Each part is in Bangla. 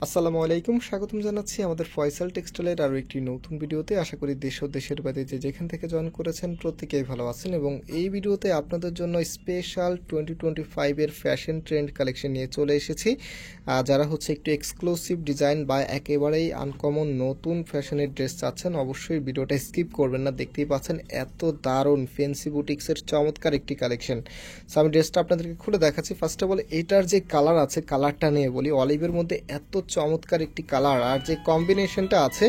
আসসালামু আলাইকুম, স্বাগতম জানাচ্ছি আমাদের ফয়সাল টেক্সটাইলের আরও একটি নতুন ভিডিওতে। আশা করি দেশ ও দেশের বাইরে যে যেখান থেকে জয়েন করেছেন প্রত্যেকেই ভালো আছেন এবং এই ভিডিওতে আপনাদের জন্য স্পেশাল 2025-এর ফ্যাশন ট্রেন্ড কালেকশন নিয়ে চলে এসেছি। যারা হচ্ছে একটু এক্সক্লুসিভ ডিজাইন বা একেবারেই আনকমন নতুন ফ্যাশনের ড্রেস চাচ্ছেন অবশ্যই ভিডিওটা স্কিপ করবেন না। দেখতেই পাচ্ছেন এত দারুণ ফ্যান্সি বুটিক্সের চমৎকার একটি কালেকশন। সো আমি ড্রেসটা আপনাদেরকে খুলে দেখাচ্ছি। ফার্স্ট অফ অল এটার যে কালার আছে, কালারটা নিয়ে বলি। অলিভের মধ্যে এত চমৎকার একটি কালার, আর যে কম্বিনেশনটা আছে,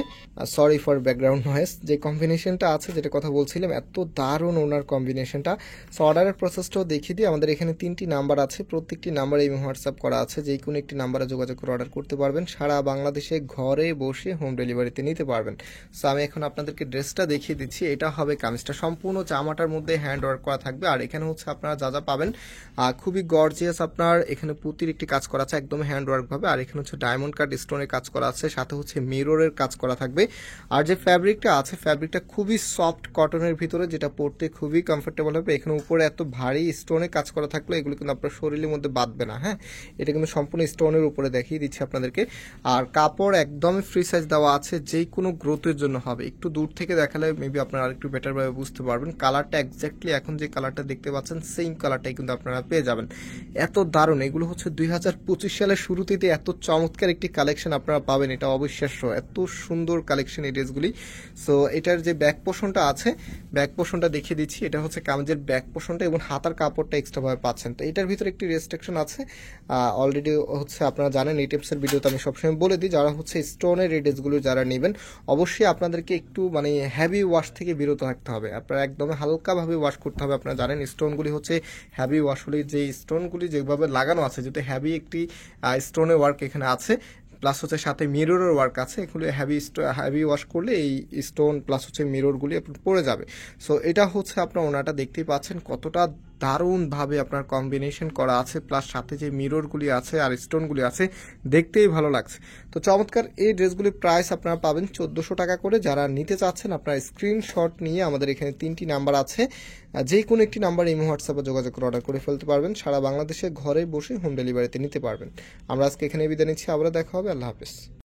সরি ফর ব্যাকগ্রাউন্ড নয়েজ, যে কম্বিনেশনটা আছে যেটা কথা বলছিলাম, এত দারুণ ওনার কম্বিনেশনটা। সো অর্ডারের প্রসেসটাও দেখিয়ে দিই। আমাদের এখানে 3টি নাম্বার আছে, প্রত্যেকটি নাম্বারে এই হোয়াটসঅ্যাপ করা আছে, যে কোনো একটি নাম্বারে যোগাযোগ করে অর্ডার করতে পারবেন। সারা বাংলাদেশে ঘরে বসে হোম ডেলিভারিতে নিতে পারবেন। সো আমি এখন আপনাদেরকে ড্রেসটা দেখিয়ে দিচ্ছি। এটা হবে কামিজটা, সম্পূর্ণ জামাটার মধ্যে হ্যান্ড ওয়ার্ক করা থাকবে। আর এখানে হচ্ছে আপনারা যা যা পাবেন খুবই গর্জিয়াস, আপনার এখানে পুঁতির একটি কাজ করা আছে একদম হ্যান্ড ওয়ার্ক ভাবে। আর এখানে হচ্ছে ডায়মন্ড কাট স্টোনের কাজ করা আছে, সাথে হচ্ছে মিররের কাজ করা থাকবে। আর যে ফ্যাব্রিকটা আছে, ফ্যাব্রিকটা খুবই সফট কটনের ভিতরে, যেটা পরতে খুবই কমফোর্টেবল হবে। এখানে উপরে এত ভারী স্টোনের কাজ করা থাকলে এগুলো কিন্তু আপনার শরীরের মধ্যে বাঁধবে না। হ্যাঁ, এটা কিন্তু সম্পূর্ণ স্টোনের উপরে দেখিয়ে দিচ্ছি আপনাদেরকে। আর কাপড় একদমই ফ্রি সাইজ দেওয়া আছে, যে কোনো গ্রোথের জন্য হবে। একটু দূর থেকে দেখালে মেবি আপনারা আরেকটু বেটার ভাবে বুঝতে পারবেন। কালারটা এক্স্যাক্টলি এখন যে কালারটা দেখতে পাচ্ছেন সেম কালারটাই কিন্তু আপনারা পেয়ে যাবেন। এত দারুণ, এগুলো হচ্ছে 2025 সালের শুরুতেই এত চমৎকার একটি কালেকশন আপনারা পাবেন, এটা অবিশ্বাস্য। এত সুন্দর কালেকশন এই ড্রেসগুলি। সো এটার যে ব্যাক পোর্শনটা আছে, ব্যাক পোর্শনটা দেখিয়ে দিচ্ছি। এটা হচ্ছে কামিজের ব্যাক পোর্শনটা এবং হাতার কাপড়টা এক্সট্রা ভাবে পাচ্ছেন। তো এটার ভিতরে একটি রেস্ট্রিকশন আছে, অলরেডি হচ্ছে আপনারা জানেন, এই টিপসের ভিডিওতে আমি সবসময় বলে দিই, যারা হচ্ছে স্টোনের এই ড্রেসগুলো যারা নেবেন অবশ্যই আপনাদেরকে একটু মানে হেভি ওয়াশ থেকে বিরত থাকতে হবে। আপনারা একদম হালকাভাবে ওয়াশ করতে হবে। আপনারা জানেন স্টোনগুলি হচ্ছে হেভি ওয়াশ হলে, যে স্টোনগুলি যেভাবে লাগানো আছে, যেহেতু হেভি একটি স্টোনের ওয়ার্ক এখানে আছে, প্লাস হচ্ছে সাথে মিররের ওয়ার্ক আছে, এগুলো হেভি ওয়াশ করলে এই স্টোন প্লাস হচ্ছে মিররগুলি পড়ে যাবে। সো এটা হচ্ছে আপনার ওনাটা দেখতেই পাচ্ছেন কতটা দারুণভাবে আপনার কম্বিনেশন করা আছে, প্লাস সাথে যে মিররগুলি আছে আর স্টোনগুলি আছে, দেখতেই ভালো লাগছে। তো চমৎকার এই ড্রেসগুলির প্রাইস আপনারা পাবেন 1400 টাকা করে। যারা নিতে চাচ্ছেন আপনারা স্ক্রিনশট নিয়ে আমাদের এখানে 3টি নাম্বার আছে, যে কোনো একটি নাম্বার এই হোয়াটসঅ্যাপে যোগাযোগ করে অর্ডার করে ফেলতে পারবেন। সারা বাংলাদেশে ঘরে বসে হোম ডেলিভারিতে নিতে পারবেন। আমরা আজকে এখানে বিদায় নিচ্ছি, আবার দেখা হবে। আল্লাহ হাফেজ।